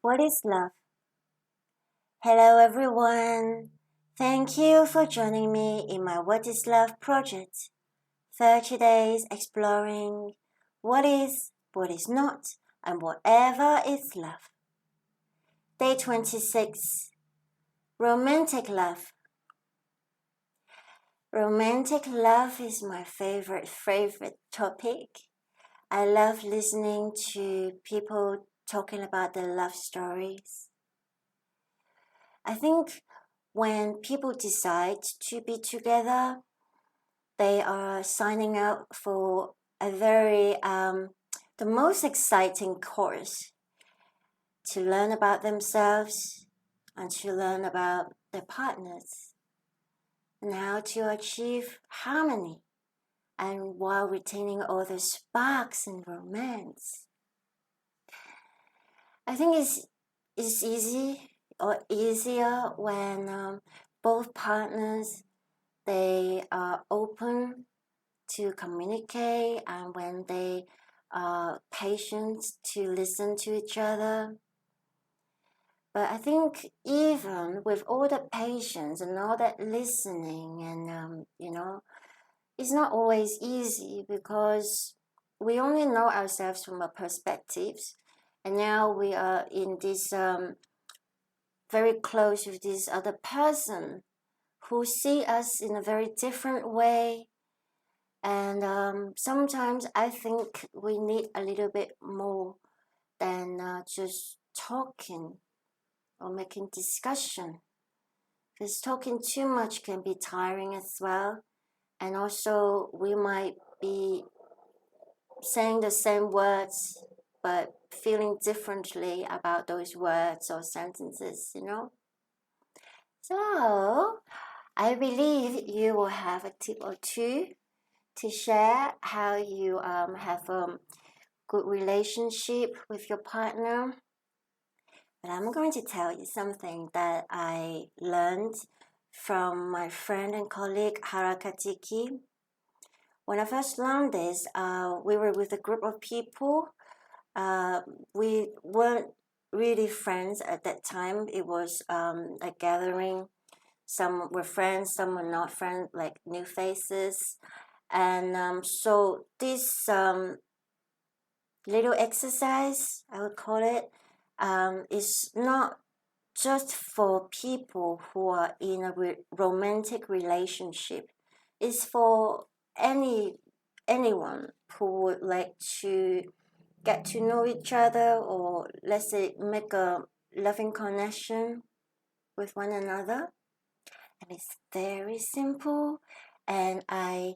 What is love? Hello, everyone. Thank you for joining me in my What is Love project. 30 days exploring what is not, and whatever is love. Day 26 Romantic Love. Romantic love is my favorite topic. I love listening to people talking about their love stories. I think when people decide to be together, they are signing up for the most exciting course to learn about themselves and to learn about their partners and how to achieve harmony and while retaining all the sparks and romance. I think it's easy or easier when both partners they are open to communicate and when they are patient to listen to each other. But I think even with all that patience and all that listening and it's not always easy because we only know ourselves from our perspectives, and now we are in this very close with this other person who see us in a very different way. And sometimes I think we need a little bit more than just talking or making discussion, because talking too much can be tiring as well. And also we might be saying the same words but feeling differently about those words or sentences. So I believe you will have a tip or two to share how you have a good relationship with your partner. But I'm going to tell you something that I learned from my friend and colleague Harakatiki. When I first learned this, we were with a group of people. We weren't really friends at that time. It was a gathering. Some were friends, some were not friends, like new faces. And so this little exercise, I would call it, is not just for people who are in a romantic relationship. It's for anyone who would like to get to know each other, or let's say make a loving connection with one another. And it's very simple, and I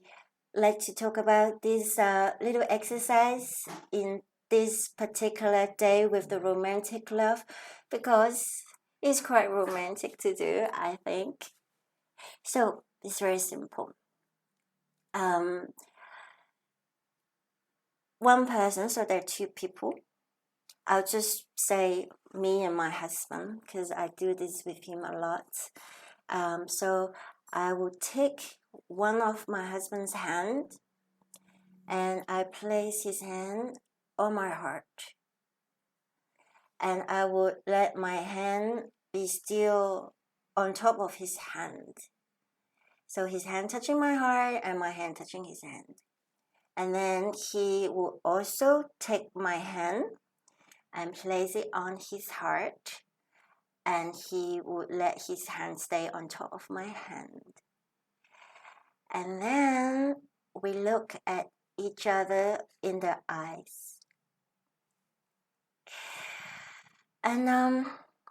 like to talk about this little exercise in this particular day with the romantic love because it's quite romantic to do, I think. So it's very simple. One person, so there are two people. I'll just say me and my husband because I do this with him a lot. So I will take one of my husband's hand and I place his hand on my heart. And I would let my hand be still on top of his hand. So his hand touching my heart and my hand touching his hand. And then he will also take my hand and place it on his heart. And he would let his hand stay on top of my hand. And then we look at each other in the eyes. And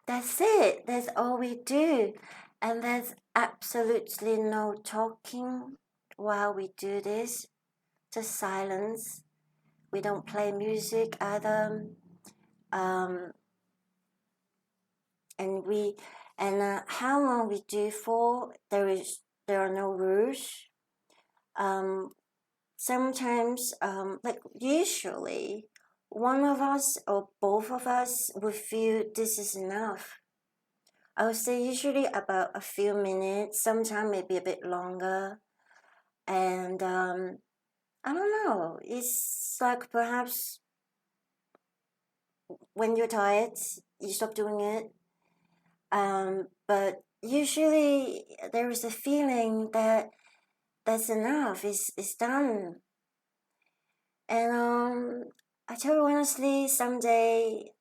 that's it. That's all we do. And there's absolutely no talking while we do this. Just silence. We don't play music either. And how long we do for, there are no rules. Sometimes, like usually, one of us or both of us would feel this is enough. I would say usually about a few minutes, sometimes maybe a bit longer. And I don't know, it's like perhaps when you're tired, you stop doing it. But usually there is a feeling that that's enough, it's done. And I tell you honestly, someday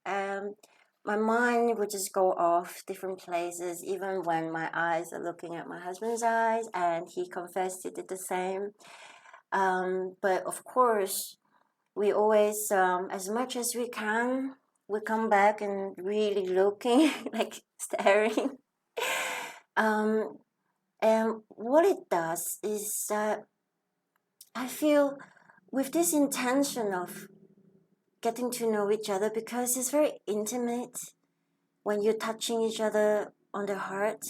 my mind would just go off different places, even when my eyes are looking at my husband's eyes, and he confessed he did the same. But of course, we always, as much as we can, we come back and really looking, like staring. And what it does is that I feel with this intention of getting to know each other, because it's very intimate when you're touching each other on the heart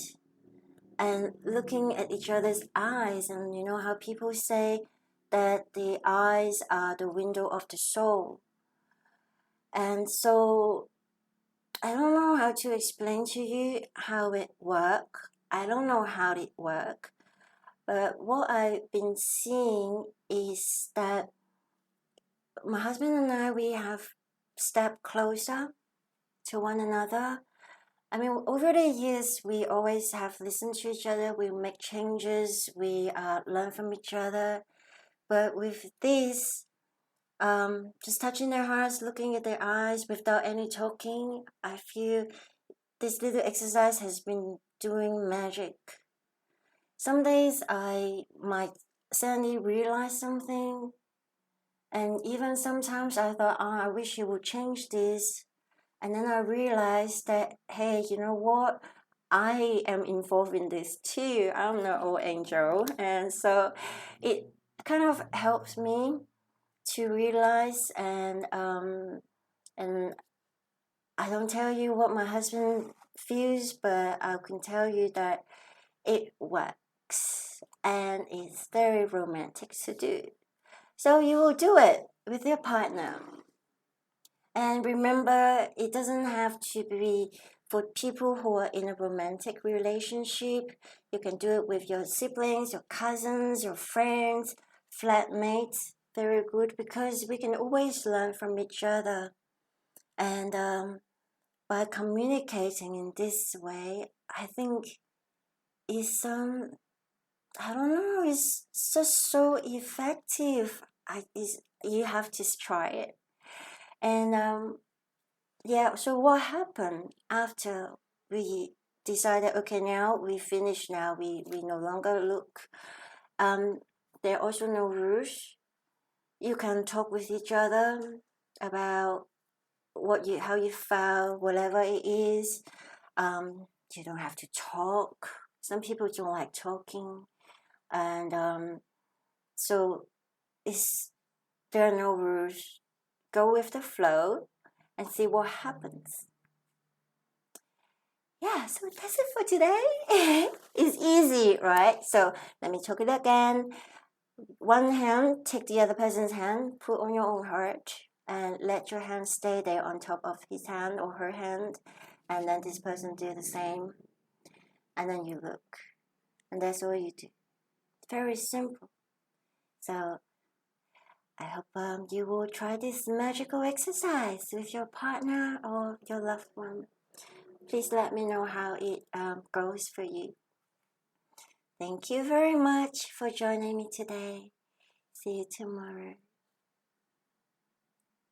and looking at each other's eyes. And you know how people say that the eyes are the window of the soul. And so I don't know how to explain to you how it works. I don't know how it works. But what I've been seeing is that my husband and I, we have stepped closer to one another. I mean, over the years, we always have listened to each other. We make changes. We learn from each other. But with this, just touching their hearts, looking at their eyes without any talking, I feel this little exercise has been doing magic. Some days I might suddenly realize something, and even sometimes I thought, oh, I wish he would change this. And then I realized that, hey, you know what? I am involved in this too. I'm the old angel. And so it kind of helps me to realize, and I don't tell you what my husband feels, but I can tell you that it works and it's very romantic to do. So you will do it with your partner. And remember, it doesn't have to be for people who are in a romantic relationship. You can do it with your siblings, your cousins, your friends, flatmates. Very good, because we can always learn from each other. And by communicating in this way, I think is I don't know, it's just so effective. You have to try it. And yeah, so what happened after we decided, okay, now we finished, now we no longer look. There are also no rules. You can talk with each other about how you felt, whatever it is. You don't have to talk. Some people don't like talking. And so there are no rules. Go with the flow and see what happens. Yeah, so that's it for today. It's easy, right? So let me talk it again. One hand, take the other person's hand, put on your own heart, and let your hand stay there on top of his hand or her hand. And then this person do the same. And then you look. And that's all you do. Very simple. So I hope you will try this magical exercise with your partner or your loved one. Please let me know how it goes for you. Thank you very much for joining me today. See you tomorrow.